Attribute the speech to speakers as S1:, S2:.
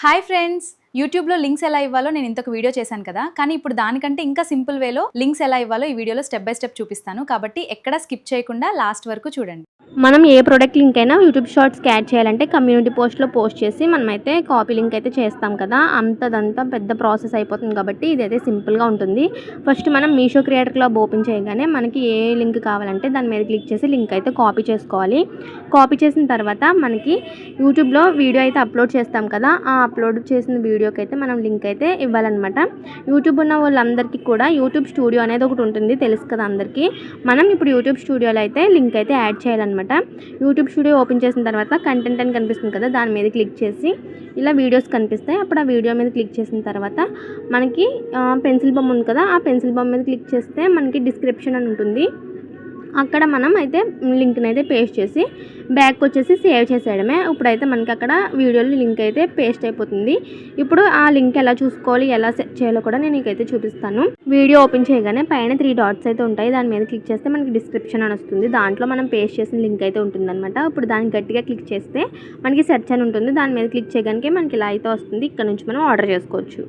S1: Hi friends, యూట్యూబ్లో links ఎలా ఇవ్వాలో నేను ఇంతకు వీడియో చేశాను కదా. కానీ ఇప్పుడు దానికంటే ఇంకా సింపుల్ వేలో లింక్స్ ఎలా ఇవ్వాలో ఈ వీడియోలో స్టెప్ బై స్టెప్ చూపిస్తాను. కాబట్టి ఎక్కడ స్కిప్ చేయకుండా లాస్ట్ వరకు చూడండి.
S2: మనం ఏ ప్రోడక్ట్ లింక్ అయినా యూట్యూబ్ షార్ట్స్కి యాడ్ చేయాలంటే కమ్యూనిటీ పోస్ట్లో పోస్ట్ చేసి మనమైతే కాపీ లింక్ అయితే చేస్తాం కదా. అంతదంతా పెద్ద ప్రాసెస్ అయిపోతుంది కాబట్టి ఇదైతే సింపుల్గా ఉంటుంది. ఫస్ట్ మనం మీషో క్రియేటర్ క్లబ్ ఓపెన్ చేయగానే మనకి ఏ లింక్ కావాలంటే దాని మీద క్లిక్ చేసి లింక్ అయితే కాపీ చేసుకోవాలి. కాపీ చేసిన తర్వాత మనకి యూట్యూబ్లో వీడియో అయితే అప్లోడ్ చేస్తాం కదా, ఆ అప్లోడ్ చేసిన వీడియోకి అయితే మనం లింక్ అయితే ఇవ్వాలన్నమాట. యూట్యూబ్ ఉన్న వాళ్ళందరికీ కూడా యూట్యూబ్ స్టూడియో అనేది ఒకటి ఉంటుంది, తెలుసు కదా అందరికీ. మనం ఇప్పుడు యూట్యూబ్ స్టూడియోలో అయితే లింక్ అయితే యాడ్ చేయాలన్నమాట. యూట్యూబ్ స్టూడియో ఓపెన్ చేసిన తర్వాత కంటెంట్ అని కనిపిస్తుంది కదా, దాని మీద క్లిక్ చేసి ఇలా వీడియోస్ కనిపిస్తాయి. అప్పుడు ఆ వీడియో మీద క్లిక్ చేసిన తర్వాత మనకి పెన్సిల్ బొమ్మ ఉంది కదా, ఆ పెన్సిల్ బొమ్మ మీద క్లిక్ చేస్తే మనకి డిస్క్రిప్షన్ అని ఉంటుంది. అక్కడ మనం అయితే లింక్ని అయితే పేస్ట్ చేసి బ్యాక్ వచ్చేసి సేవ్ చేసేయడమే. ఇప్పుడైతే మనకి అక్కడ వీడియోలో లింక్ అయితే పేస్ట్ అయిపోతుంది. ఇప్పుడు ఆ లింక్ ఎలా చూసుకోవాలి, ఎలా సెట్ చేయాలో కూడా నేను నీకైతే చూపిస్తాను. వీడియో ఓపెన్ చేయగానే పైన 3 డాట్స్ అయితే ఉంటాయి, దాని మీద క్లిక్ చేస్తే మనకి డిస్క్రిప్షన్ అని వస్తుంది. దాంట్లో మనం పేస్ట్ చేసిన లింక్ అయితే ఉంటుందన్నమాట. ఇప్పుడు దాన్ని గట్టిగా క్లిక్ చేస్తే మనకి సెర్చ్ అని ఉంటుంది, దాని మీద క్లిక్ చేయడానికి మనకి ఇలా అయితే వస్తుంది. ఇక్కడ నుంచి మనం ఆర్డర్ చేసుకోవచ్చు.